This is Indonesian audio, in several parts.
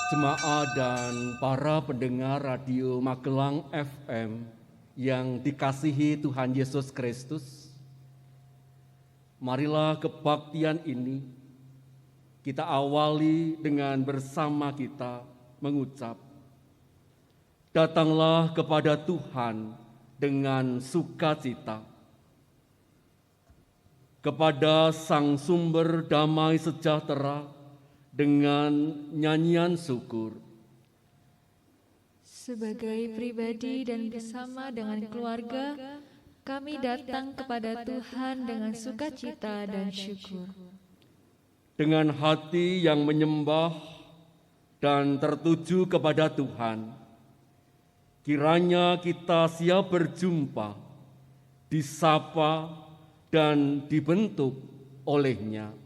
Jemaat dan para pendengar Radio Magelang FM yang dikasihi Tuhan Yesus Kristus, marilah kebaktian ini kita awali dengan bersama kita mengucap, datanglah kepada Tuhan dengan sukacita, kepada Sang Sumber Damai Sejahtera, dengan nyanyian syukur. Sebagai pribadi dan bersama dengan keluarga, kami datang kepada Tuhan dengan sukacita dan syukur. Dengan hati yang menyembah dan tertuju kepada Tuhan, kiranya kita siap berjumpa, disapa, dan dibentuk oleh-Nya.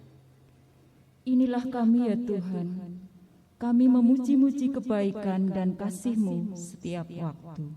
Inilah kami ya Tuhan, kami memuji-muji kebaikan dan kasih-Mu setiap waktu.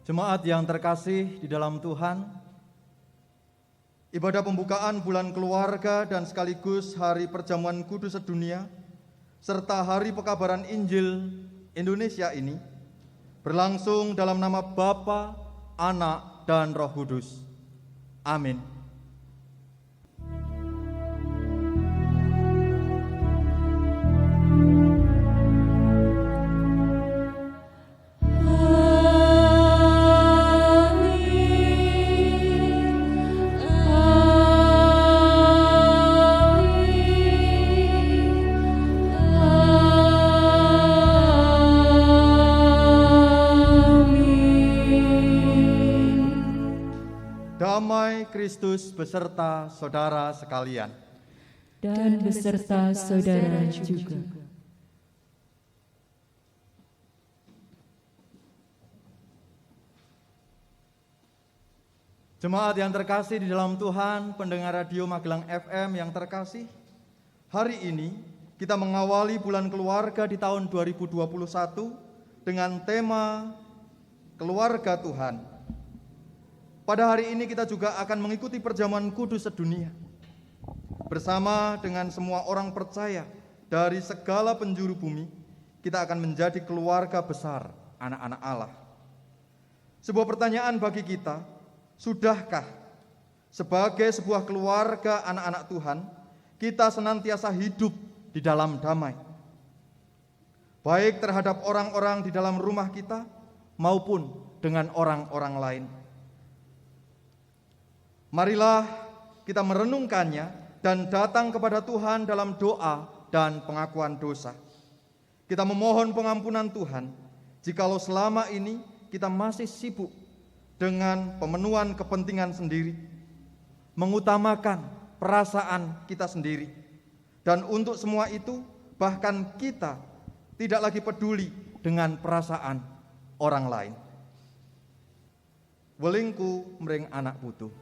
Jemaat yang terkasih di dalam Tuhan, ibadah pembukaan bulan keluarga dan sekaligus hari perjamuan kudus sedunia serta hari pekabaran Injil Indonesia ini berlangsung dalam nama Bapa, Anak, dan Roh Kudus. Amin. Damai Kristus beserta saudara sekalian. Dan beserta saudara juga. Jemaat yang terkasih di dalam Tuhan, pendengar Radio Magelang FM yang terkasih, hari ini kita mengawali bulan keluarga di tahun 2021 dengan tema Keluarga Tuhan. Pada hari ini kita juga akan mengikuti perjamuan kudus sedunia bersama dengan semua orang percaya dari segala penjuru bumi. Kita akan menjadi keluarga besar anak-anak Allah. Sebuah pertanyaan bagi kita, sudahkah sebagai sebuah keluarga anak-anak Tuhan kita senantiasa hidup di dalam damai, baik terhadap orang-orang di dalam rumah kita maupun dengan orang-orang lain? Marilah kita merenungkannya dan datang kepada Tuhan dalam doa dan pengakuan dosa. Kita memohon pengampunan Tuhan jikalau selama ini kita masih sibuk dengan pemenuhan kepentingan sendiri, mengutamakan perasaan kita sendiri. Dan untuk semua itu, bahkan kita tidak lagi peduli dengan perasaan orang lain. Welingku mring anak putu.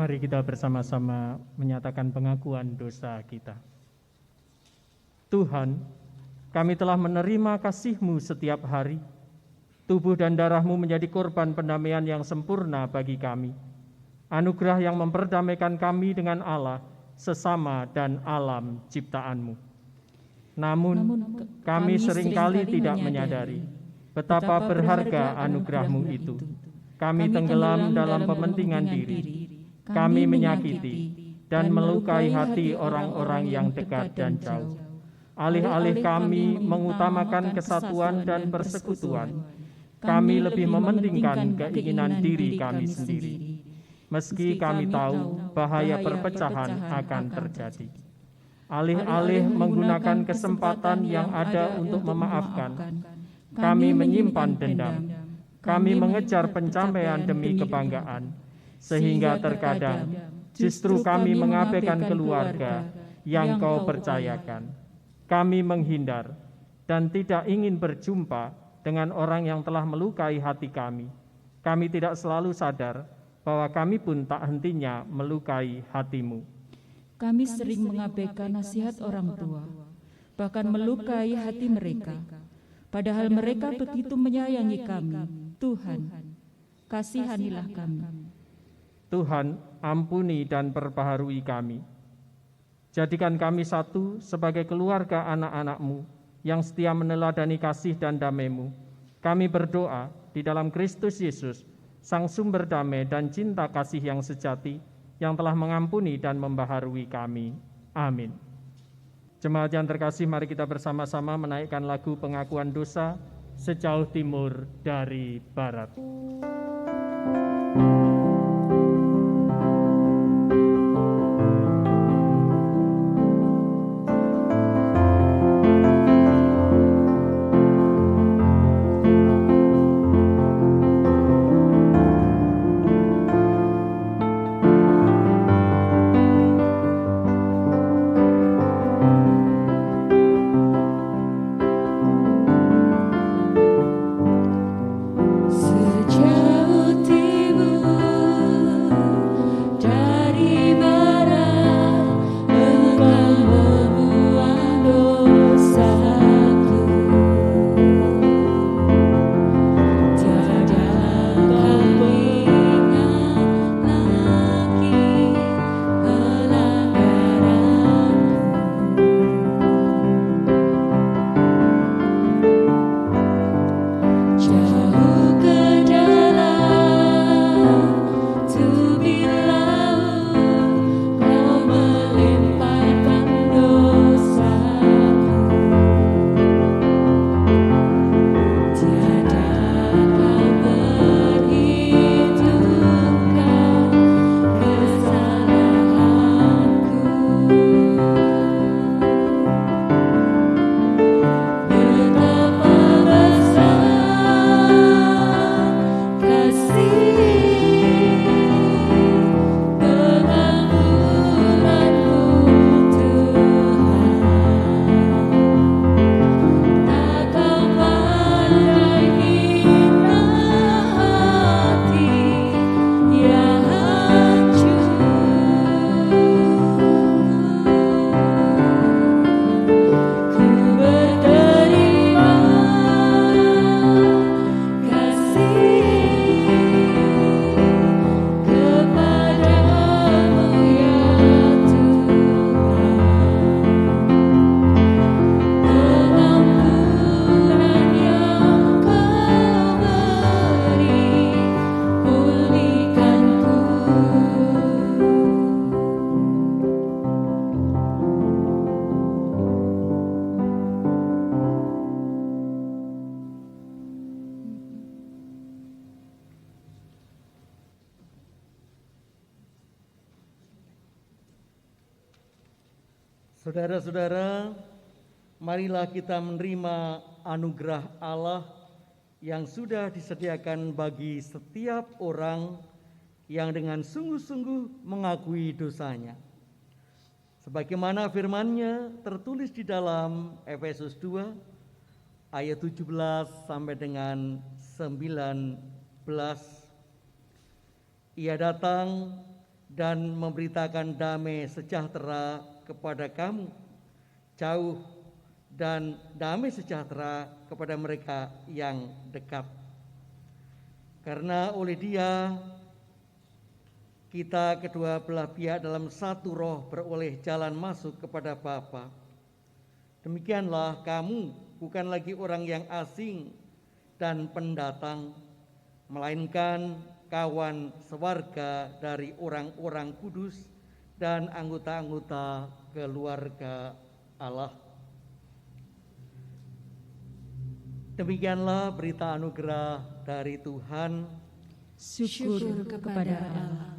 Mari kita bersama-sama menyatakan pengakuan dosa kita. Tuhan, kami telah menerima kasih-Mu setiap hari. Tubuh dan darah-Mu menjadi korban pendamaian yang sempurna bagi kami. Anugerah yang memperdamaikan kami dengan Allah, sesama dan alam ciptaan-Mu. Namun kami seringkali tidak menyadari betapa berharga anugerah-Mu itu. Kami tenggelam dalam pementingan diri. Kami menyakiti dan melukai hati orang-orang yang dekat dan jauh. Alih-alih kami mengutamakan kesatuan dan persekutuan, kami lebih mementingkan keinginan diri kami sendiri. Meski kami tahu bahaya perpecahan akan terjadi. Alih-alih menggunakan kesempatan yang ada untuk memaafkan, kami menyimpan dendam. Kami mengejar pencapaian demi kebanggaan, sehingga terkadang justru kami mengabaikan keluarga yang Kau percayakan. Kami menghindar dan tidak ingin berjumpa dengan orang yang telah melukai hati kami. Kami tidak selalu sadar bahwa kami pun tak hentinya melukai hati-Mu. Kami sering mengabaikan nasihat orang tua, bahkan melukai hati mereka. Padahal mereka begitu menyayangi kami. Tuhan, kasihanilah kami. Tuhan, ampuni dan perbaharui kami. Jadikan kami satu sebagai keluarga anak-anak-Mu yang setia meneladani kasih dan damai-Mu. Kami berdoa di dalam Kristus Yesus, Sang Sumber damai dan cinta kasih yang sejati, yang telah mengampuni dan membaharui kami. Amin. Jemaat yang terkasih, mari kita bersama-sama menaikkan lagu pengakuan dosa sejauh timur dari barat. Saudara-saudara, marilah kita menerima anugerah Allah yang sudah disediakan bagi setiap orang yang dengan sungguh-sungguh mengakui dosanya. Sebagaimana firman-Nya tertulis di dalam Efesus 2 ayat 17 sampai dengan 19. Ia datang dan memberitakan damai sejahtera kepada kamu, jauh dan damai sejahtera kepada mereka yang dekat. Karena oleh Dia kita kedua belah pihak dalam satu roh beroleh jalan masuk kepada Bapa. Demikianlah kamu bukan lagi orang yang asing dan pendatang, melainkan kawan sewarga dari orang-orang kudus dan anggota-anggota keluarga Allah. Demikianlah berita anugerah dari Tuhan. Syukur kepada Allah.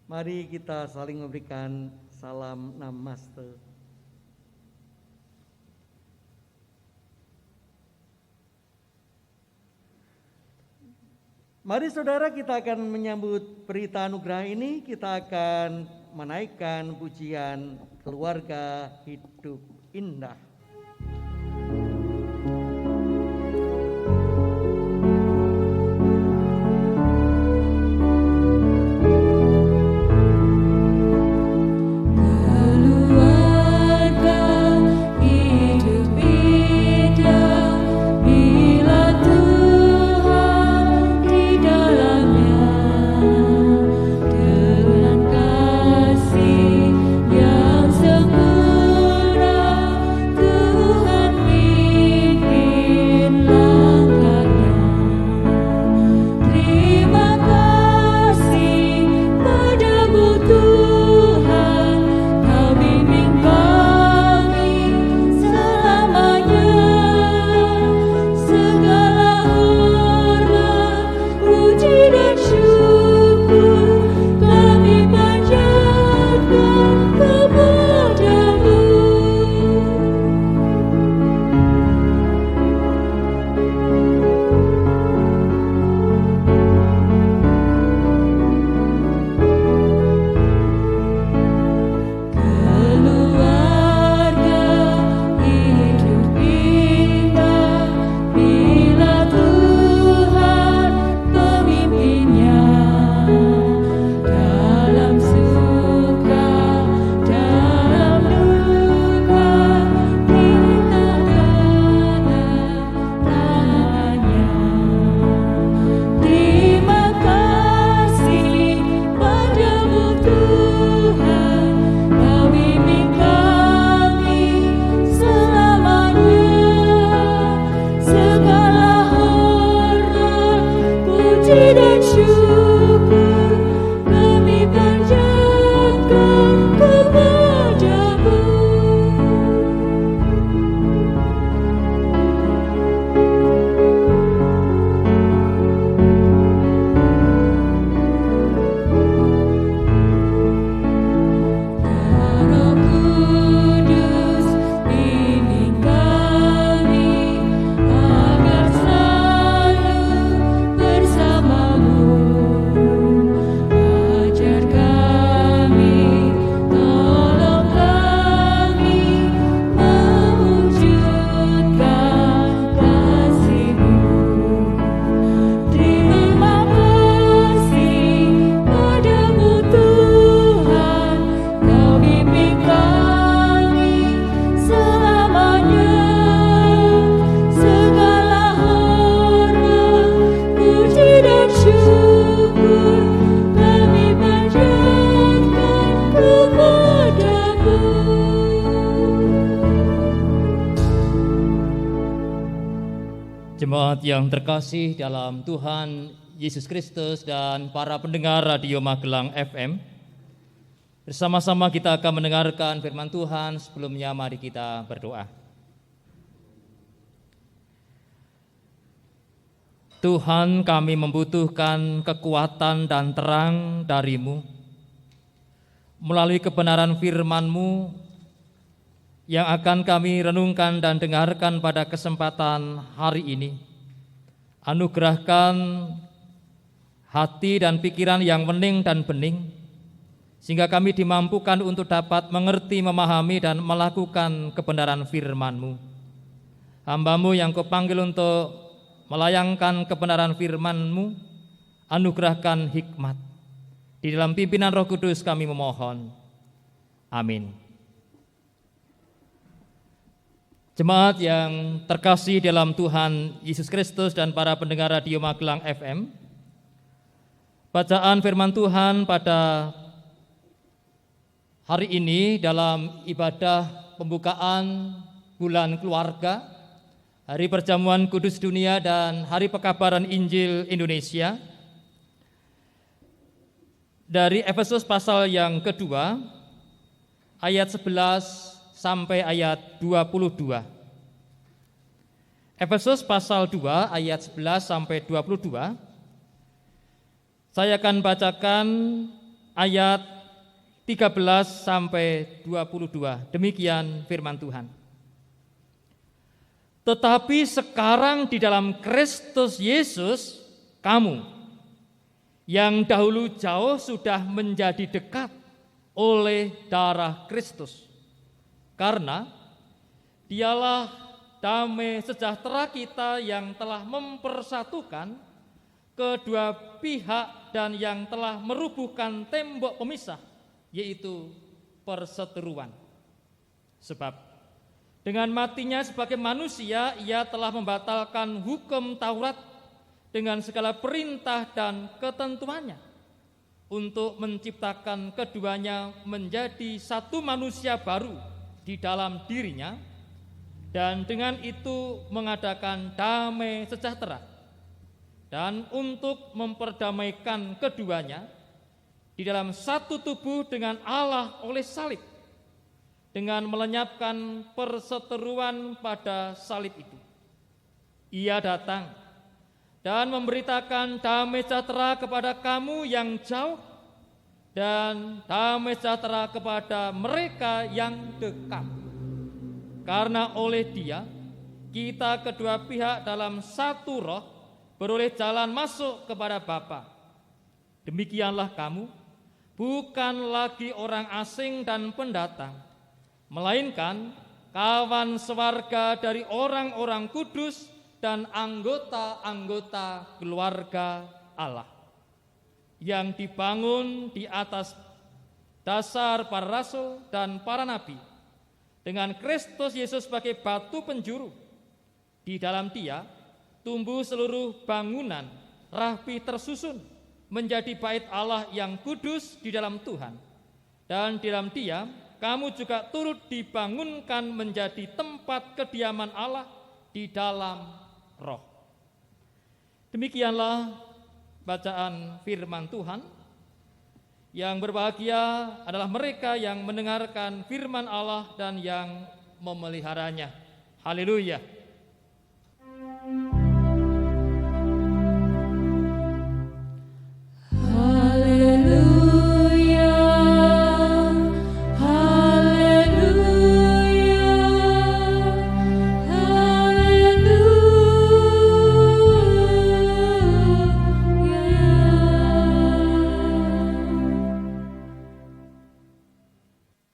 Mari kita saling memberikan salam namaste. Mari saudara, kita akan menyambut berita anugerah ini. Kita akan menaikkan pujian Keluarga Hidup Indah. Yang sempurna Jemaat yang terkasih dalam Tuhan Yesus Kristus dan para pendengar Radio Magelang FM, bersama-sama kita akan mendengarkan firman Tuhan. Sebelumnya mari kita berdoa. Tuhan, kami membutuhkan kekuatan dan terang dari-Mu melalui kebenaran firman-Mu yang akan kami renungkan dan dengarkan pada kesempatan hari ini. Anugerahkan hati dan pikiran yang wening dan bening, sehingga kami dimampukan untuk dapat mengerti, memahami, dan melakukan kebenaran firman-Mu. Hamba-Mu yang Kau panggil untuk melayangkan kebenaran firman-Mu, anugerahkan hikmat. Di dalam pimpinan Roh Kudus kami memohon. Amin. Jemaat yang terkasih dalam Tuhan Yesus Kristus dan para pendengar Radio Magelang FM, bacaan firman Tuhan pada hari ini dalam ibadah pembukaan bulan keluarga, Hari Perjamuan Kudus Dunia dan Hari Pekabaran Injil Indonesia, dari Efesus pasal yang kedua, ayat 11 sampai ayat 22. Efesus pasal 2 ayat 11 sampai 22. Saya akan bacakan ayat 13 sampai 22. Demikian firman Tuhan. Tetapi sekarang di dalam Kristus Yesus, kamu yang dahulu jauh sudah menjadi dekat oleh darah Kristus. Karena Dialah damai sejahtera kita yang telah mempersatukan kedua pihak dan yang telah merubuhkan tembok pemisah, yaitu perseteruan. Sebab dengan matinya sebagai manusia, Ia telah membatalkan hukum Taurat dengan segala perintah dan ketentuannya, untuk menciptakan keduanya menjadi satu manusia baru di dalam dirinya, dan dengan itu mengadakan damai sejahtera, dan untuk memperdamaikan keduanya di dalam satu tubuh dengan Allah oleh salib, dengan melenyapkan perseteruan pada salib itu. Ia datang dan memberitakan damai sejahtera kepada kamu yang jauh, dan damai sejahtera kepada mereka yang dekat. Karena oleh Dia, kita kedua pihak dalam satu roh beroleh jalan masuk kepada Bapa. Demikianlah kamu, bukan lagi orang asing dan pendatang, melainkan kawan sewarga dari orang-orang kudus dan anggota-anggota keluarga Allah, yang dibangun di atas dasar para rasul dan para nabi, dengan Kristus Yesus sebagai batu penjuru. Di dalam Dia tumbuh seluruh bangunan rapi tersusun menjadi bait Allah yang kudus di dalam Tuhan. Dan di dalam Dia kamu juga turut dibangunkan menjadi tempat kediaman Allah di dalam Roh. Demikianlah bacaan firman Tuhan. Yang berbahagia adalah mereka yang mendengarkan firman Allah dan yang memeliharanya. Haleluya.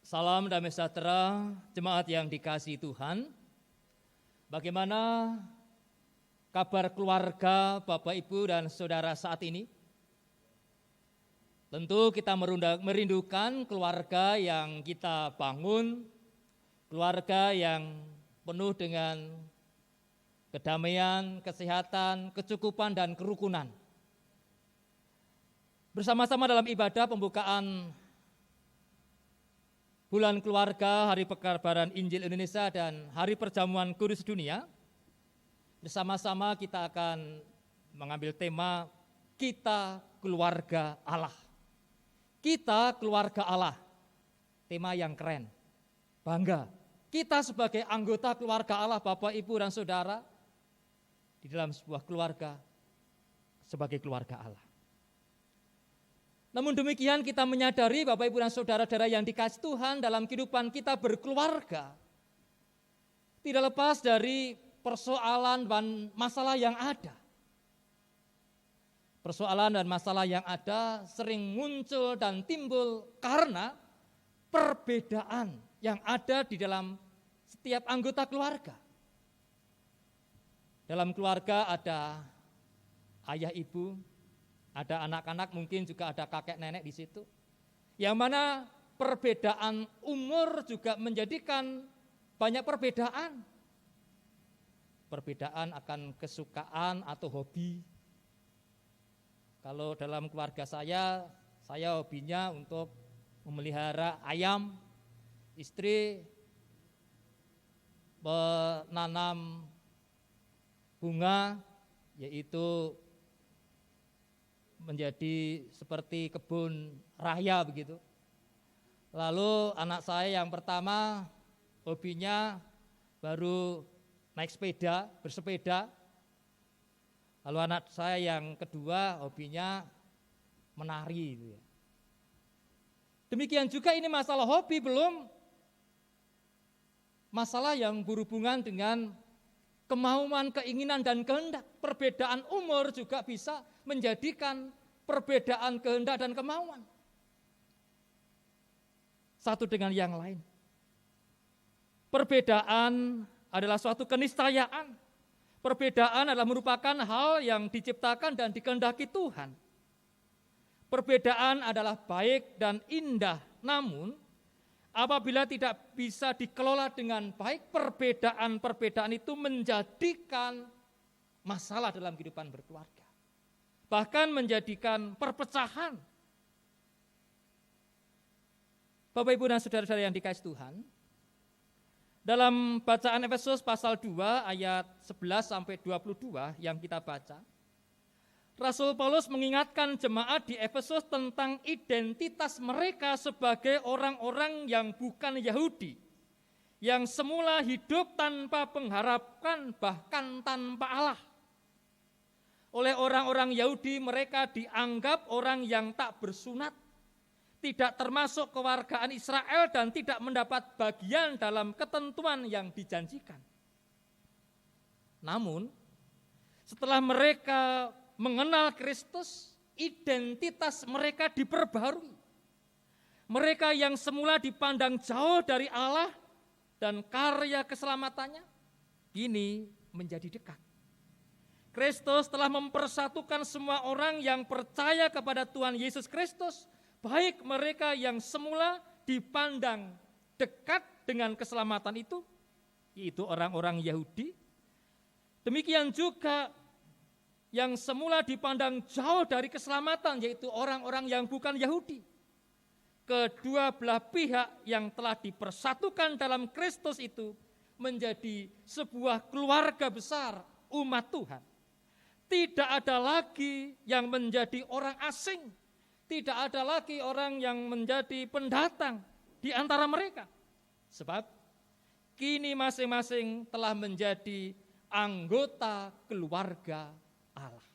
Salam damai sejahtera, jemaat yang dikasihi Tuhan. Bagaimana kabar keluarga Bapak, Ibu, dan Saudara saat ini? Tentu kita merindukan keluarga yang kita bangun, keluarga yang penuh dengan kedamaian, kesehatan, kecukupan, dan kerukunan. Bersama-sama dalam ibadah pembukaan Bulan Keluarga, Hari Pekabaran Injil Indonesia, dan Hari Perjamuan Kudus Dunia, Bersama-sama kita akan mengambil tema kita keluarga Allah. Kita keluarga Allah. Tema yang keren. Bangga. Kita sebagai anggota keluarga Allah, Bapak, Ibu, dan Saudara, di dalam sebuah keluarga, sebagai keluarga Allah. Namun demikian kita menyadari Bapak, Ibu, dan Saudara-saudara yang dikasihi Tuhan, dalam kehidupan kita berkeluarga, tidak lepas dari persoalan dan masalah yang ada. Persoalan dan masalah yang ada sering muncul dan timbul karena perbedaan yang ada di dalam setiap anggota keluarga. Dalam keluarga ada ayah ibu, ada anak-anak, mungkin juga ada kakek nenek di situ. Yang mana perbedaan umur juga menjadikan banyak perbedaan. Perbedaan akan kesukaan atau hobi. Kalau dalam keluarga saya hobinya untuk memelihara ayam, istri menanam bunga, yaitu menjadi seperti kebun raya begitu. Lalu anak saya yang pertama hobinya baru naik sepeda, bersepeda. Lalu anak saya yang kedua hobinya menari. Demikian juga ini masalah hobi, belum masalah yang berhubungan dengan kemauan, keinginan, dan kehendak. Perbedaan umur juga bisa menjadikan perbedaan kehendak dan kemauan satu dengan yang lain. Perbedaan adalah suatu keniscayaan. Perbedaan adalah merupakan hal yang diciptakan dan dikehendaki Tuhan. Perbedaan adalah baik dan indah, namun apabila tidak bisa dikelola dengan baik, perbedaan-perbedaan itu menjadikan masalah dalam kehidupan berkeluarga. Bahkan menjadikan perpecahan. Bapak, Ibu, dan saudara-saudara yang dikasihi Tuhan, dalam bacaan Efesus pasal 2 ayat 11 sampai 22 yang kita baca, Rasul Paulus mengingatkan jemaat di Efesus tentang identitas mereka sebagai orang-orang yang bukan Yahudi, yang semula hidup tanpa pengharapan, bahkan tanpa Allah. Oleh orang-orang Yahudi mereka dianggap orang yang tak bersunat, tidak termasuk kewargaan Israel, dan tidak mendapat bagian dalam ketentuan yang dijanjikan. Namun, setelah mereka mengenal Kristus, identitas mereka diperbarui. Mereka yang semula dipandang jauh dari Allah dan karya keselamatannya, kini menjadi dekat. Kristus telah mempersatukan semua orang yang percaya kepada Tuhan Yesus Kristus, baik mereka yang semula dipandang dekat dengan keselamatan itu, yaitu orang-orang Yahudi, demikian juga yang semula dipandang jauh dari keselamatan, yaitu orang-orang yang bukan Yahudi. Kedua belah pihak yang telah dipersatukan dalam Kristus itu menjadi sebuah keluarga besar umat Tuhan. Tidak ada lagi yang menjadi orang asing, tidak ada lagi orang yang menjadi pendatang di antara mereka. Sebab kini masing-masing telah menjadi anggota keluarga Allah.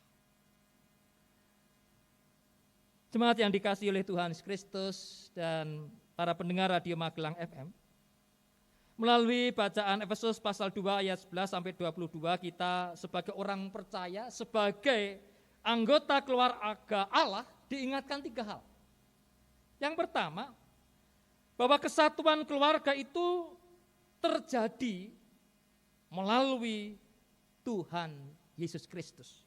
Jemaat yang dikasihi oleh Tuhan Yesus Kristus dan para pendengar Radio Magelang FM, melalui bacaan Efesus pasal 2 ayat 11 sampai 22, kita sebagai orang percaya, sebagai anggota keluarga Allah diingatkan 3 hal. Yang pertama, bahwa kesatuan keluarga itu terjadi melalui Tuhan Yesus Kristus.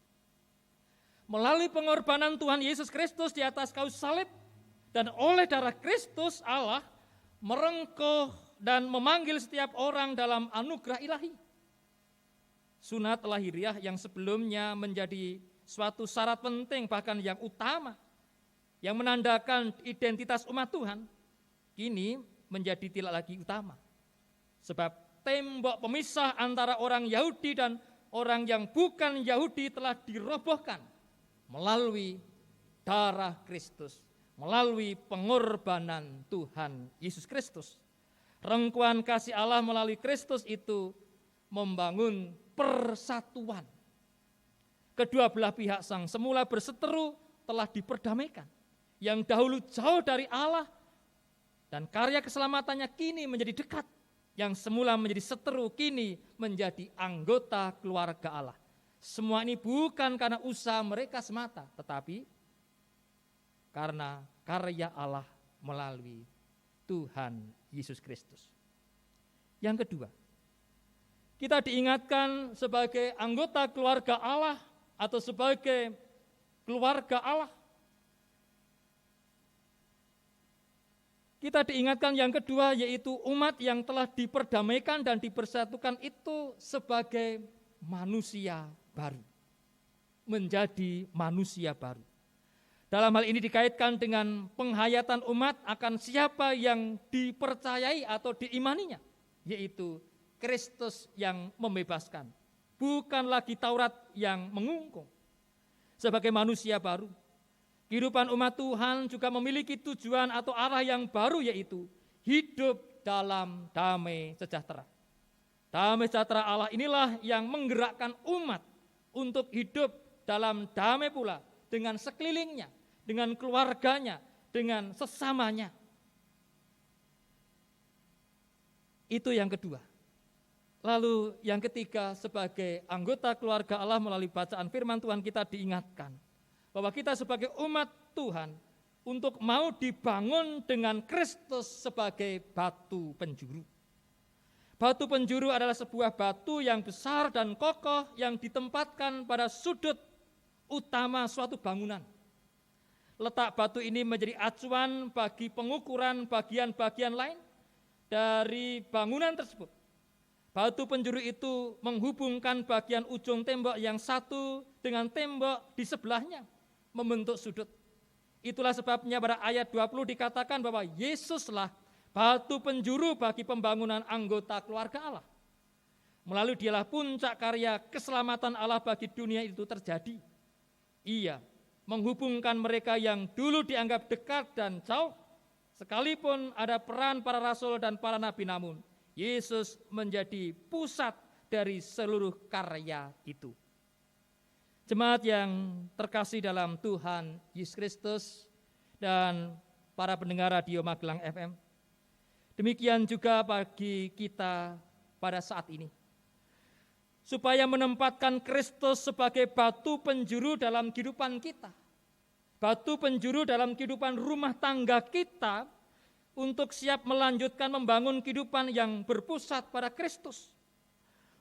Melalui pengorbanan Tuhan Yesus Kristus di atas kayu salib, dan oleh darah Kristus Allah merengkuh dan memanggil setiap orang dalam anugerah ilahi. Sunat lahiriah yang sebelumnya menjadi suatu syarat penting, bahkan yang utama, yang menandakan identitas umat Tuhan, kini menjadi tidak lagi utama. Sebab tembok pemisah antara orang Yahudi dan orang yang bukan Yahudi telah dirobohkan melalui darah Kristus, melalui pengorbanan Tuhan Yesus Kristus. Rengkuan kasih Allah melalui Kristus itu membangun persatuan. Kedua belah pihak sang semula berseteru telah diperdamaikan. Yang dahulu jauh dari Allah dan karya keselamatannya kini menjadi dekat. Yang semula menjadi seteru kini menjadi anggota keluarga Allah. Semua ini bukan karena usaha mereka semata, tetapi karena karya Allah melalui Tuhan Yesus Kristus. Yang kedua, kita diingatkan sebagai anggota keluarga Allah atau sebagai keluarga Allah. Kita diingatkan yang kedua, yaitu umat yang telah diperdamaikan dan dipersatukan itu sebagai manusia baru. Menjadi manusia baru. Dalam hal ini dikaitkan dengan penghayatan umat akan siapa yang dipercayai atau diimaninya, yaitu Kristus yang membebaskan. Bukan lagi Taurat yang mengungkung. Sebagai manusia baru, kehidupan umat Tuhan juga memiliki tujuan atau arah yang baru, yaitu hidup dalam damai sejahtera. Damai sejahtera Allah inilah yang menggerakkan umat untuk hidup dalam damai pula dengan sekelilingnya, dengan keluarganya, dengan sesamanya. Itu yang kedua. Lalu yang ketiga, sebagai anggota keluarga Allah melalui bacaan firman Tuhan kita diingatkan bahwa kita sebagai umat Tuhan untuk mau dibangun dengan Kristus sebagai batu penjuru. Batu penjuru adalah sebuah batu yang besar dan kokoh yang ditempatkan pada sudut utama suatu bangunan. Letak batu ini menjadi acuan bagi pengukuran bagian-bagian lain dari bangunan tersebut. Batu penjuru itu menghubungkan bagian ujung tembok yang satu dengan tembok di sebelahnya, membentuk sudut. Itulah sebabnya pada ayat 20 dikatakan bahwa Yesuslah batu penjuru bagi pembangunan anggota keluarga Allah. Melalui dialah puncak karya keselamatan Allah bagi dunia itu terjadi. Ia menghubungkan mereka yang dulu dianggap dekat dan jauh, sekalipun ada peran para rasul dan para nabi, namun Yesus menjadi pusat dari seluruh karya itu. Jemaat yang terkasih dalam Tuhan Yesus Kristus dan para pendengar radio Magelang FM, demikian juga bagi kita pada saat ini. Supaya menempatkan Kristus sebagai batu penjuru dalam kehidupan kita, batu penjuru dalam kehidupan rumah tangga kita, untuk siap melanjutkan membangun kehidupan yang berpusat pada Kristus.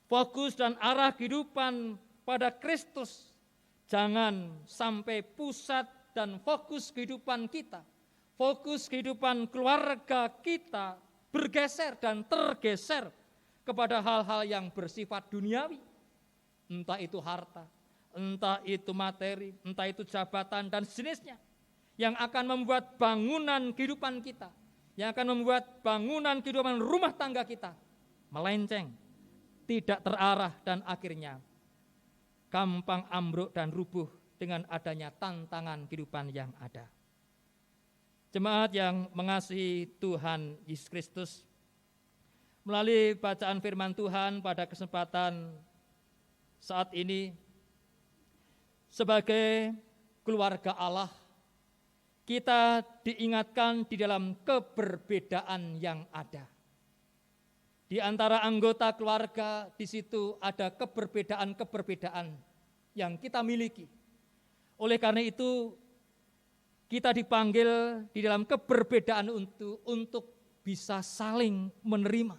Fokus dan arah kehidupan pada Kristus. Jangan sampai pusat dan fokus kehidupan kita, fokus kehidupan keluarga kita bergeser dan tergeser kepada hal-hal yang bersifat duniawi. Entah itu harta, entah itu materi, entah itu jabatan dan sejenisnya. Yang akan membuat bangunan kehidupan kita, yang akan membuat bangunan kehidupan rumah tangga kita melenceng, tidak terarah, dan akhirnya gampang ambruk dan rubuh dengan adanya tantangan kehidupan yang ada. Jemaat yang mengasihi Tuhan Yesus Kristus, melalui bacaan firman Tuhan pada kesempatan saat ini, sebagai keluarga Allah, kita diingatkan di dalam keberbedaan yang ada. Di antara anggota keluarga, di situ ada keberbedaan-keberbedaan yang kita miliki. Oleh karena itu, kita dipanggil di dalam keberbedaan untuk bisa saling menerima,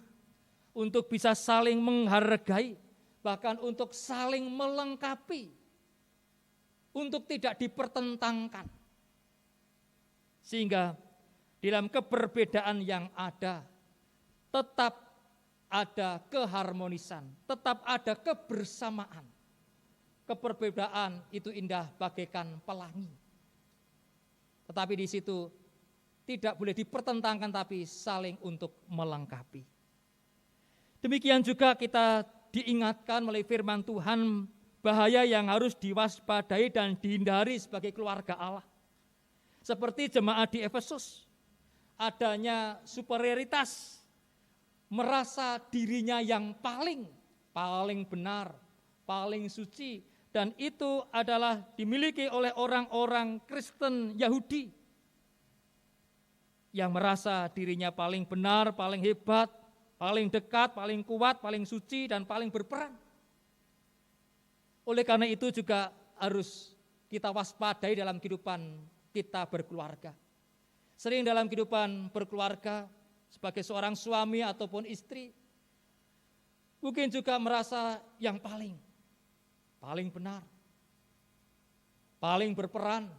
untuk bisa saling menghargai, bahkan untuk saling melengkapi, untuk tidak dipertentangkan. Sehingga dalam keberbedaan yang ada, tetap ada keharmonisan, tetap ada kebersamaan. Keberbedaan itu indah bagaikan pelangi. Tetapi di situ tidak boleh dipertentangkan, tapi saling untuk melengkapi. Demikian juga kita diingatkan melalui firman Tuhan bahaya yang harus diwaspadai dan dihindari sebagai keluarga Allah. Seperti jemaat di Efesus, adanya superioritas, merasa dirinya yang paling benar, paling suci, dan itu adalah dimiliki oleh orang-orang Kristen Yahudi yang merasa dirinya paling benar, paling hebat, paling dekat, paling kuat, paling suci, dan paling berperan. Oleh karena itu juga harus kita waspadai dalam kehidupan kita berkeluarga. Sering dalam kehidupan berkeluarga, sebagai seorang suami ataupun istri, mungkin juga merasa yang paling benar, paling berperan,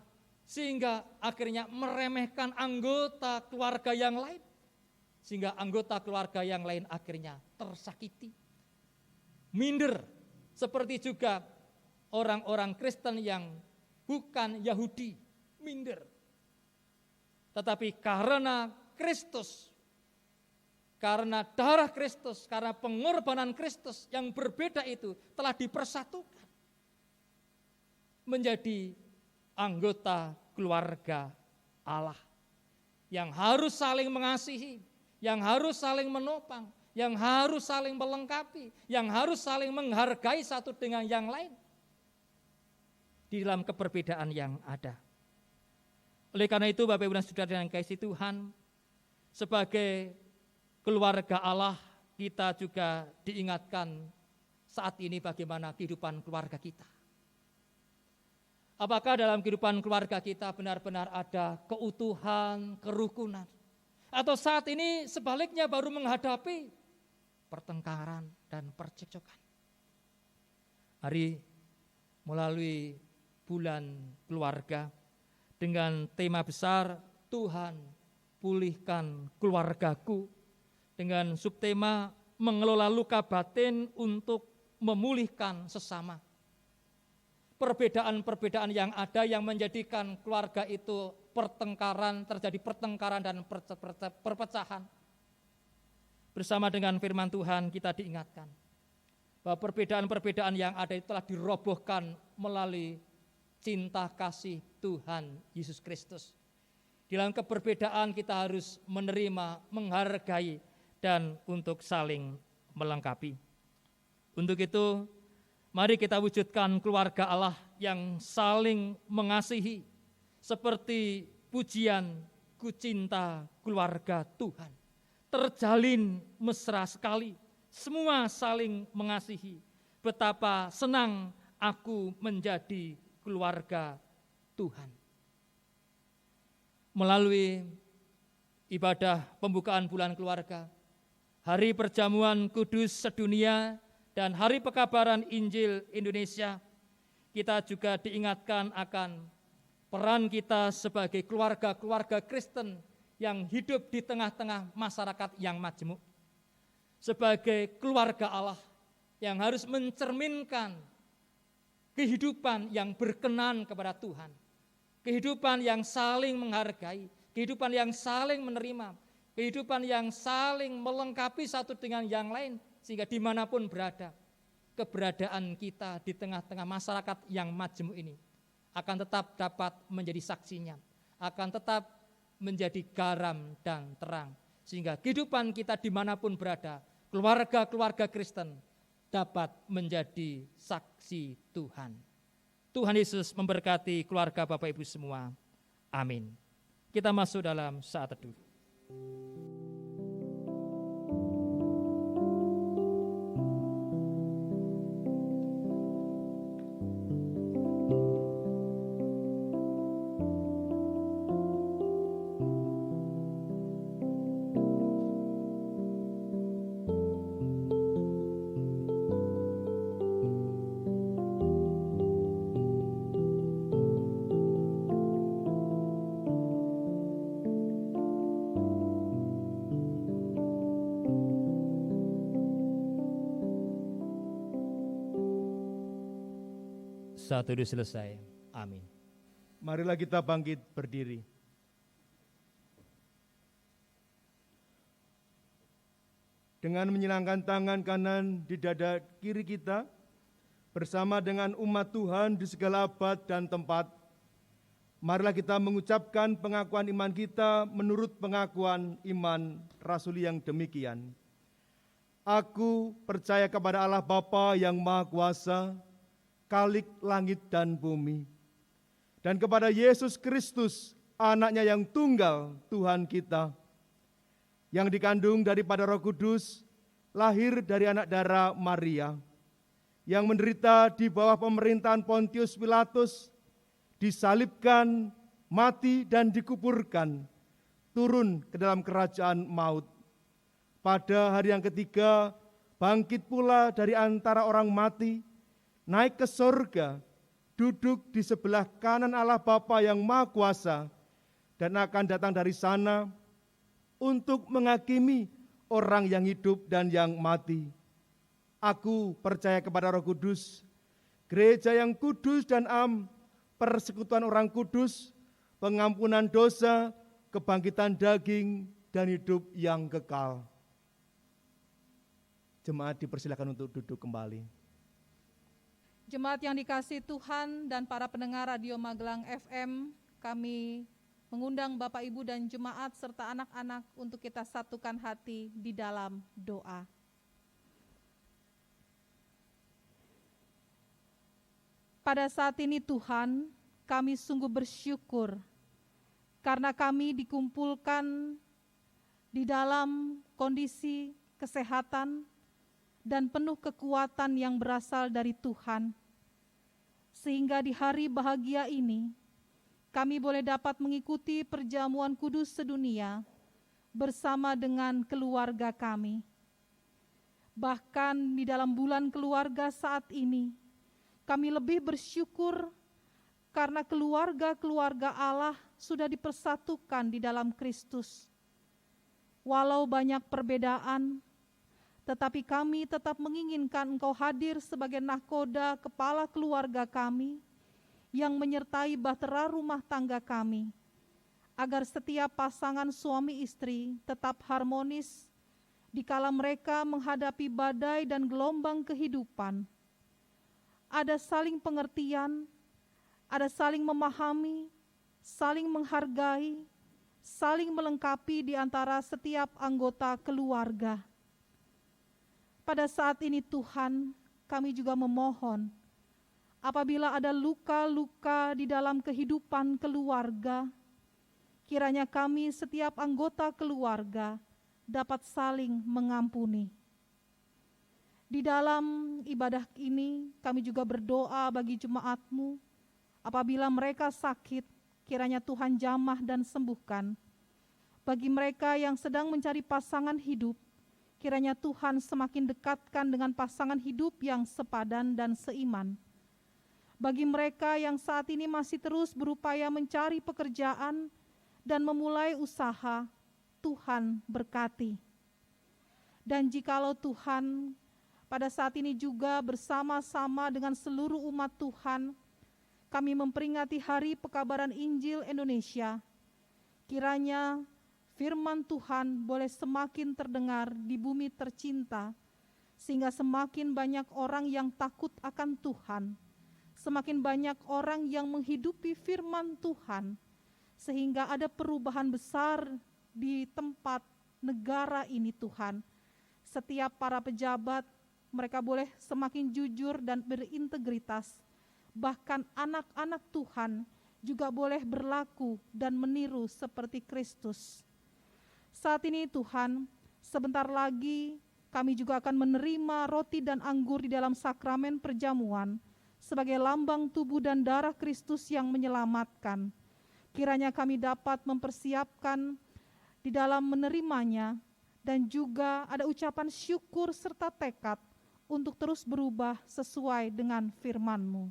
sehingga akhirnya meremehkan anggota keluarga yang lain, sehingga anggota keluarga yang lain akhirnya tersakiti, minder, seperti juga orang-orang Kristen yang bukan Yahudi, minder. Tetapi karena Kristus, karena darah Kristus, karena pengorbanan Kristus yang berbeda itu telah dipersatukan menjadi anggota keluarga Allah yang harus saling mengasihi, yang harus saling menopang, yang harus saling melengkapi, yang harus saling menghargai satu dengan yang lain di dalam keberbedaan yang ada. Oleh karena itu Bapak Ibu dan Saudara yang kasih Tuhan, sebagai keluarga Allah kita juga diingatkan saat ini bagaimana kehidupan keluarga kita. Apakah dalam kehidupan keluarga kita benar-benar ada keutuhan, kerukunan? Atau saat ini sebaliknya baru menghadapi pertengkaran dan percekcokan? Mari melalui bulan keluarga dengan tema besar Tuhan pulihkan keluargaku, dengan subtema mengelola luka batin untuk memulihkan sesama. Perbedaan-perbedaan yang ada yang menjadikan keluarga itu pertengkaran, terjadi pertengkaran dan perpecahan. Bersama dengan firman Tuhan kita diingatkan bahwa perbedaan-perbedaan yang ada itu telah dirobohkan melalui cinta kasih Tuhan Yesus Kristus. Di dalam keberbedaan kita harus menerima, menghargai, dan untuk saling melengkapi. Untuk itu, mari kita wujudkan keluarga Allah yang saling mengasihi, seperti pujian ku cinta keluarga Tuhan. Terjalin mesra sekali, semua saling mengasihi. Betapa senang aku menjadi keluarga Tuhan. Melalui ibadah pembukaan bulan keluarga, Hari Perjamuan Kudus Sedunia, dan Hari Pekabaran Injil Indonesia, kita juga diingatkan akan peran kita sebagai keluarga-keluarga Kristen yang hidup di tengah-tengah masyarakat yang majemuk. Sebagai keluarga Allah yang harus mencerminkan kehidupan yang berkenan kepada Tuhan. Kehidupan yang saling menghargai, kehidupan yang saling menerima, kehidupan yang saling melengkapi satu dengan yang lain, sehingga dimanapun berada, keberadaan kita di tengah-tengah masyarakat yang majemuk ini akan tetap dapat menjadi saksinya, akan tetap menjadi garam dan terang, sehingga kehidupan kita dimanapun berada, keluarga-keluarga Kristen dapat menjadi saksi Tuhan. Tuhan Yesus memberkati keluarga Bapak Ibu semua. Amin. Kita masuk dalam saat teduh. Saat teduh selesai. Amin. Marilah kita bangkit berdiri. dengan menyilangkan tangan kanan di dada kiri kita, bersama dengan umat Tuhan di segala abad dan tempat, marilah kita mengucapkan pengakuan iman kita menurut pengakuan iman rasuli yang demikian. Aku percaya kepada Allah Bapa yang Maha Kuasa, Khalik langit dan bumi, dan kepada Yesus Kristus, anaknya yang tunggal Tuhan kita, yang dikandung daripada Roh Kudus, lahir dari anak darah Maria, yang menderita di bawah pemerintahan Pontius Pilatus, disalibkan, mati dan dikuburkan, turun ke dalam kerajaan maut. Pada hari yang ketiga, bangkit pula dari antara orang mati, naik ke surga, duduk di sebelah kanan Allah Bapa yang Maha Kuasa, dan akan datang dari sana untuk menghakimi orang yang hidup dan yang mati. Aku percaya kepada Roh Kudus, gereja yang kudus dan am, persekutuan orang kudus, pengampunan dosa, kebangkitan daging, dan hidup yang kekal. Jemaat dipersilakan untuk duduk kembali. Jemaat yang dikasihi Tuhan dan para pendengar Radio Magelang FM, kami mengundang Bapak, Ibu, dan jemaat serta anak-anak untuk kita satukan hati di dalam doa. Pada saat ini Tuhan, kami sungguh bersyukur karena kami dikumpulkan di dalam kondisi kesehatan dan penuh kekuatan yang berasal dari Tuhan. Sehingga di hari bahagia ini, kami boleh dapat mengikuti perjamuan kudus sedunia bersama dengan keluarga kami. Bahkan di dalam bulan keluarga saat ini, kami lebih bersyukur karena keluarga-keluarga Allah sudah dipersatukan di dalam Kristus. Walau banyak perbedaan, tetapi kami tetap menginginkan Engkau hadir sebagai nahkoda kepala keluarga kami yang menyertai bahtera rumah tangga kami, agar setiap pasangan suami istri tetap harmonis dikala mereka menghadapi badai dan gelombang kehidupan. Ada saling pengertian, ada saling memahami, saling menghargai, saling melengkapi di antara setiap anggota keluarga. Pada saat ini Tuhan, kami juga memohon, apabila ada luka-luka di dalam kehidupan keluarga, kiranya kami setiap anggota keluarga dapat saling mengampuni. Di dalam ibadah ini, kami juga berdoa bagi jemaat-Mu, apabila mereka sakit, kiranya Tuhan jamah dan sembuhkan. Bagi mereka yang sedang mencari pasangan hidup, kiranya Tuhan semakin dekatkan dengan pasangan hidup yang sepadan dan seiman. Bagi mereka yang saat ini masih terus berupaya mencari pekerjaan dan memulai usaha, Tuhan berkati. Dan jikalau Tuhan pada saat ini juga bersama-sama dengan seluruh umat Tuhan, kami memperingati Hari Pekabaran Injil Indonesia. Kiranya firman Tuhan boleh semakin terdengar di bumi tercinta, sehingga semakin banyak orang yang takut akan Tuhan, semakin banyak orang yang menghidupi firman Tuhan, sehingga ada perubahan besar di tempat negara ini Tuhan. Setiap para pejabat, mereka boleh semakin jujur dan berintegritas. Bahkan anak-anak Tuhan juga boleh berlaku dan meniru seperti Kristus. Saat ini Tuhan, sebentar lagi kami juga akan menerima roti dan anggur di dalam sakramen perjamuan sebagai lambang tubuh dan darah Kristus yang menyelamatkan. Kiranya kami dapat mempersiapkan di dalam menerimanya, dan juga ada ucapan syukur serta tekad untuk terus berubah sesuai dengan firman-Mu.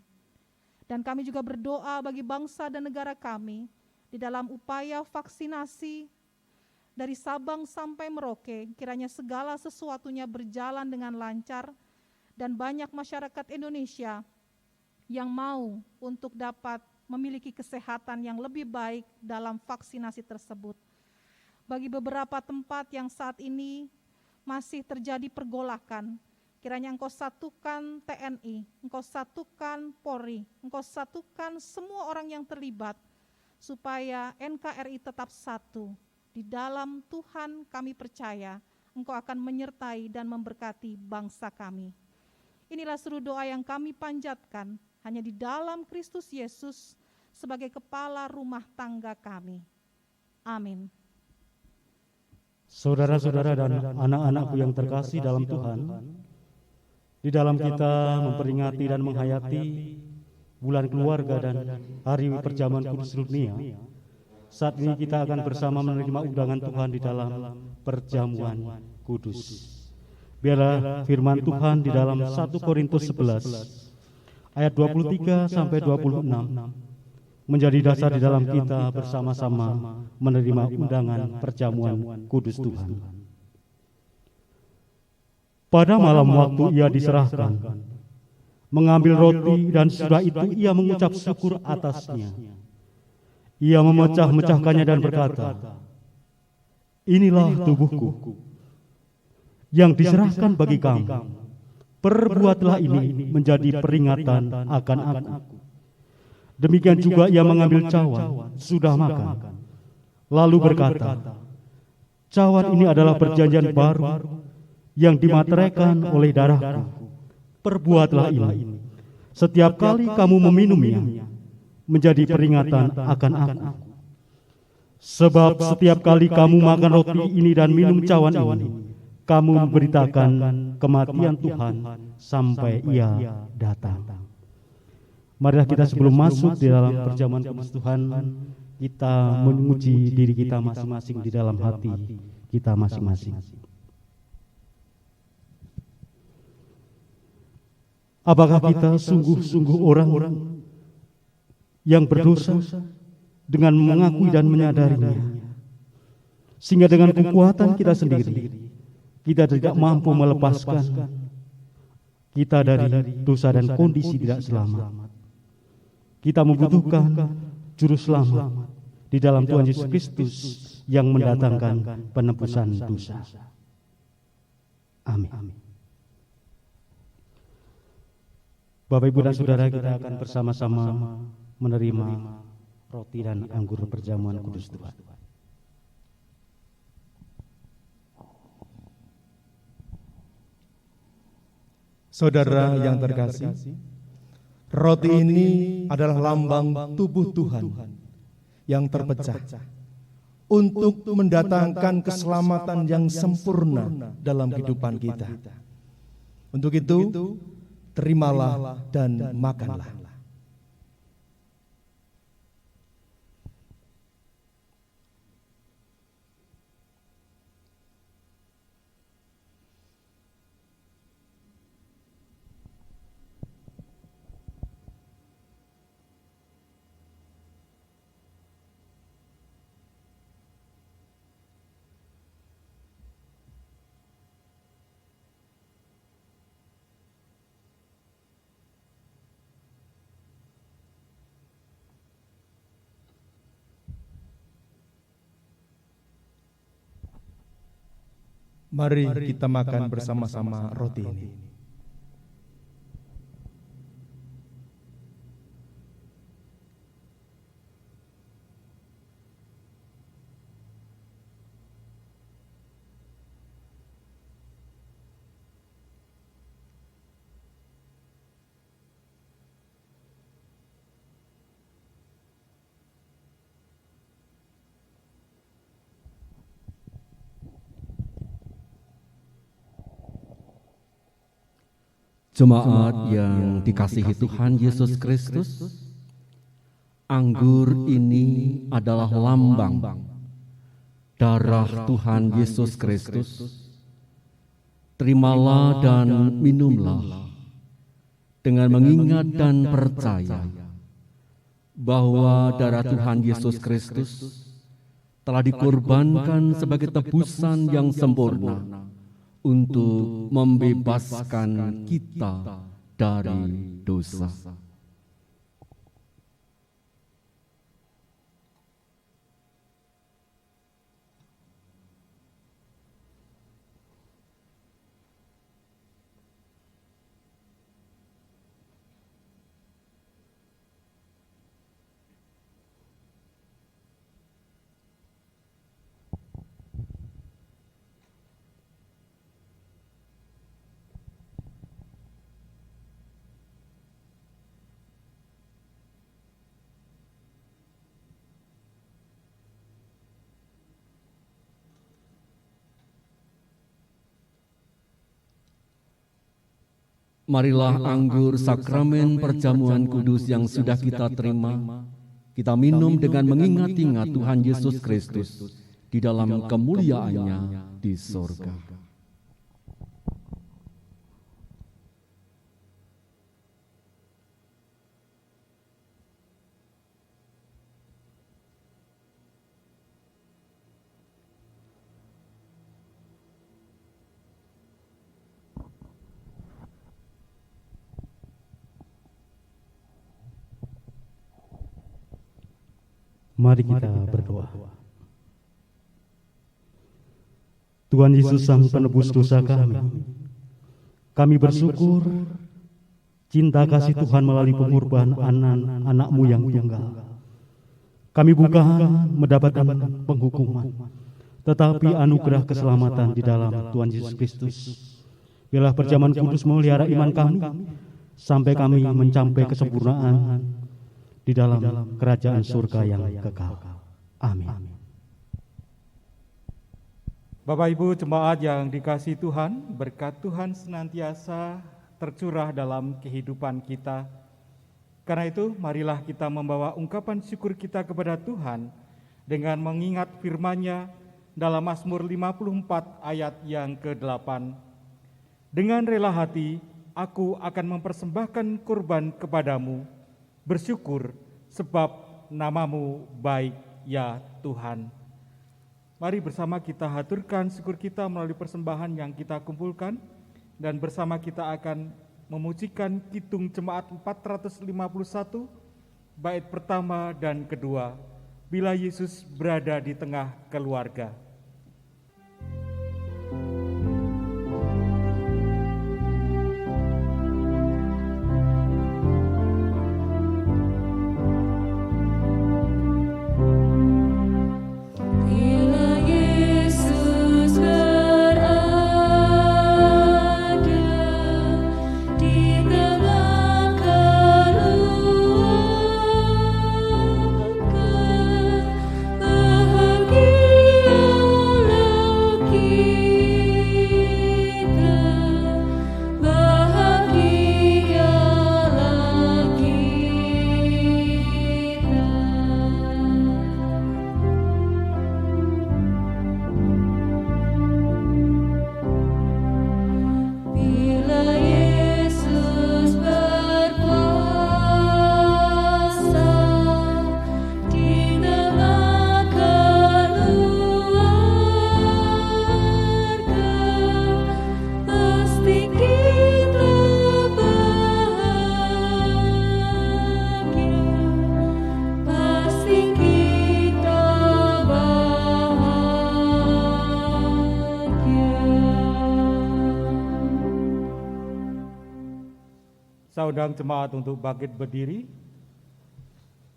Dan kami juga berdoa bagi bangsa dan negara kami di dalam upaya vaksinasi dari Sabang sampai Merauke, kiranya segala sesuatunya berjalan dengan lancar dan banyak masyarakat Indonesia yang mau untuk dapat memiliki kesehatan yang lebih baik dalam vaksinasi tersebut. Bagi beberapa tempat yang saat ini masih terjadi pergolakan, kiranya Engkau satukan TNI, Engkau satukan Polri, Engkau satukan semua orang yang terlibat, supaya NKRI tetap satu. Di dalam Tuhan kami percaya, Engkau akan menyertai dan memberkati bangsa kami. Inilah seluruh doa yang kami panjatkan, hanya di dalam Kristus Yesus sebagai kepala rumah tangga kami. Amin. Saudara-saudara dan anak-anakku yang terkasih dalam Tuhan, di dalam kita memperingati dan menghayati bulan keluarga dan hari perjamuan kudus dunia, saat ini kita akan bersama menerima undangan Tuhan di dalam perjamuan kudus. Biarlah firman Tuhan di dalam 1 Korintus 11 ayat 23 sampai 26 menjadi dasar di dalam kita bersama-sama menerima undangan perjamuan kudus Tuhan. Pada malam waktu ia diserahkan, mengambil roti dan sesudah itu ia mengucap syukur atasnya. Ia memecah-mecahkannya dan berkata, "Inilah tubuhku yang diserahkan bagi kamu. Perbuatlah ini menjadi peringatan akan aku." Demikian juga ia mengambil cawan, sudah makan, lalu berkata, "Cawan ini adalah perjanjian baru yang dimateraikan oleh darahku. Perbuatlah ini setiap kali kamu meminumnya menjadi peringatan akan aku. Sebab setiap kali kamu makan roti ini dan minum cawan ini, kamu memberitakan kematian Tuhan sampai ia datang." Marilah kita sebelum masuk di dalam perjamuan kudus Tuhan, kita menguji diri kita masing-masing di dalam hati kita masing-masing. Apakah kita sungguh-sungguh orang yang berdosa dengan mengakui dan menyadarinya, sehingga dengan kekuatan kita sendiri kita tidak mampu melepaskan kita dari dosa dan kondisi tidak selamat? Kita membutuhkan juru selamat di dalam Tuhan Yesus Kristus yang mendatangkan penebusan dosa. Amin. Bapak, Ibu, dan Saudara, kita akan bersama-sama menerima roti dan anggur perjamuan kudus Tuhan. Saudara yang terkasih, roti ini adalah lambang tubuh Tuhan yang terpecah untuk mendatangkan keselamatan yang sempurna dalam kehidupan kita. Untuk itu, terimalah dan makanlah. Mari kita makan bersama-sama roti ini. Jemaat yang dikasihi Tuhan Yesus Kristus, anggur ini adalah lambang darah Tuhan Yesus Kristus. Terimalah dan minumlah dengan mengingat dan percaya bahwa darah Tuhan Yesus Kristus telah dikorbankan sebagai tebusan yang sempurna untuk membebaskan kita dari dosa. Marilah anggur sakramen perjamuan kudus yang sudah kita terima, kita minum dengan mengingat-ingat Tuhan Yesus Kristus di dalam kemuliaannya di sorga. Mari kita berdoa. Tuhan Yesus Sang Penebus dosa kami bersyukur cinta kasih Tuhan melalui pengorbanan anak-Mu yang tunggal. Kami bukan mendapatkan penghukuman, tetapi anugerah keselamatan di dalam Tuhan Yesus Kristus. Biarlah perjamuan kudus memelihara iman kami, sampai kami mencapai kesempurnaan di dalam kerajaan surga yang kekal. Amin. Bapak Ibu jemaat yang dikasihi Tuhan, berkat Tuhan senantiasa tercurah dalam kehidupan kita. Karena itu, marilah kita membawa ungkapan syukur kita kepada Tuhan dengan mengingat firman-Nya dalam Mazmur 54 ayat yang ke-8. Dengan rela hati, aku akan mempersembahkan kurban kepadamu, bersyukur sebab nama-Mu baik ya Tuhan. Mari bersama kita haturkan syukur kita melalui persembahan yang kita kumpulkan, dan bersama kita akan memujikan Kidung Jemaat 451, bait pertama dan kedua, Bila Yesus Berada di Tengah Keluarga. Saya undang jemaat untuk bangkit berdiri.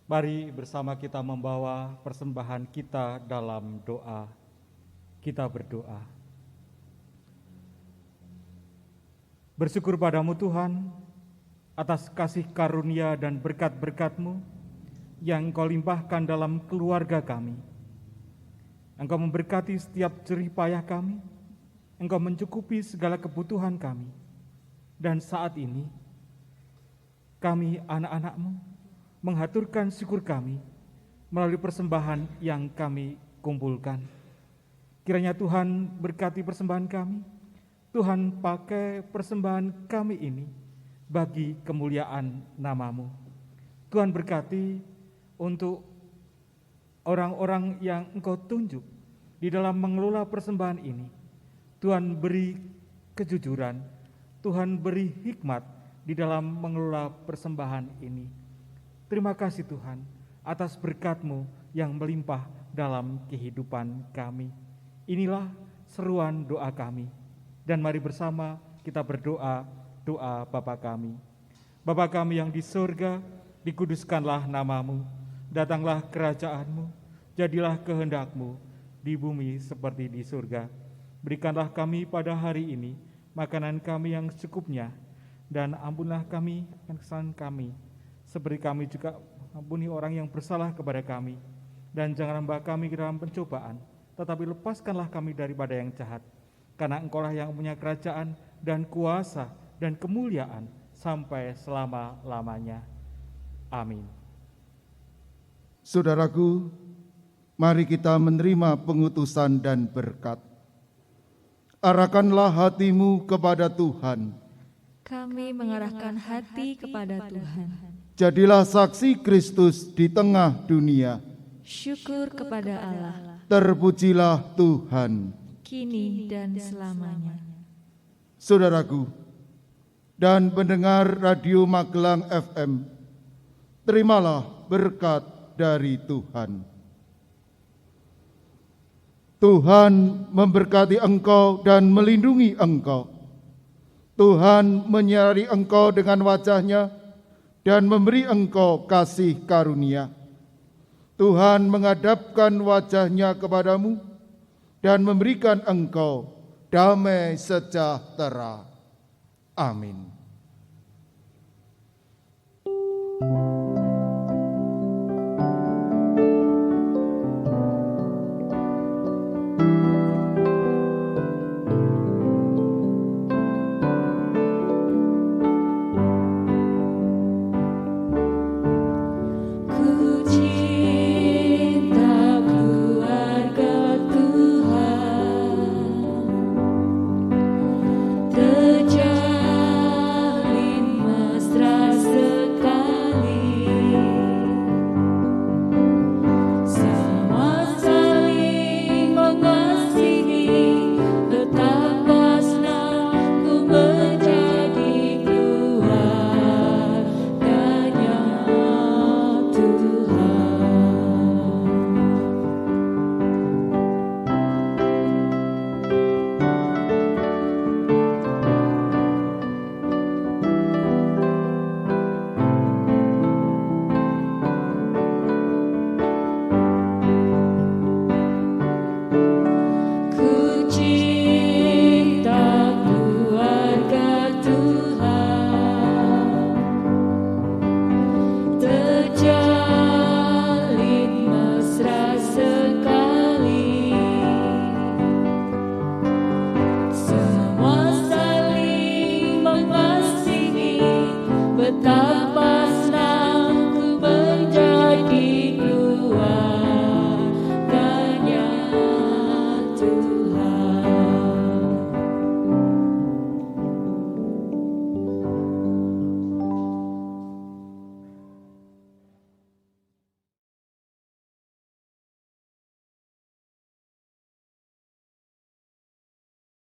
Mari bersama kita membawa persembahan kita dalam doa. Kita berdoa. Bersyukur padamu Tuhan atas kasih karunia dan berkat-berkat-Mu yang Engkau limpahkan dalam keluarga kami. Engkau memberkati setiap jerih payah kami. Engkau mencukupi segala kebutuhan kami. Dan saat ini, kami anak-anak-Mu menghaturkan syukur kami melalui persembahan yang kami kumpulkan. Kiranya Tuhan berkati persembahan kami. Tuhan pakai persembahan kami ini bagi kemuliaan nama-Mu. Tuhan berkati untuk orang-orang yang Engkau tunjuk di dalam mengelola persembahan ini. Tuhan beri kejujuran, Tuhan beri hikmat di dalam mengelola persembahan ini. Terima kasih Tuhan atas berkat-Mu yang melimpah dalam kehidupan kami. Inilah seruan doa kami. Dan mari bersama kita berdoa doa Bapa kami. Bapa kami yang di surga, dikuduskanlah nama-Mu, datanglah kerajaan-Mu, jadilah kehendak-Mu di bumi seperti di surga. Berikanlah kami pada hari ini makanan kami yang secukupnya, dan ampunlah kami akan kesalahan kami, seperti kami juga ampuni orang yang bersalah kepada kami. Dan jangan membawa kami ke dalam pencobaan, tetapi lepaskanlah kami daripada yang jahat. Karena Engkaulah yang punya kerajaan dan kuasa dan kemuliaan sampai selama-lamanya. Amin. Saudaraku, mari kita menerima pengutusan dan berkat. Arahkanlah hatimu kepada Tuhan. Kami mengarahkan hati kepada Tuhan. Jadilah saksi Kristus di tengah dunia. Syukur kepada Allah, Terpujilah Tuhan. kini dan selamanya. Saudaraku dan pendengar Radio Magelang FM, terimalah berkat dari Tuhan. Tuhan memberkati engkau dan melindungi engkau. Tuhan menyinari engkau dengan wajah-Nya dan memberi engkau kasih karunia. Tuhan menghadapkan wajah-Nya kepadamu dan memberikan engkau damai sejahtera. Amin. Betapa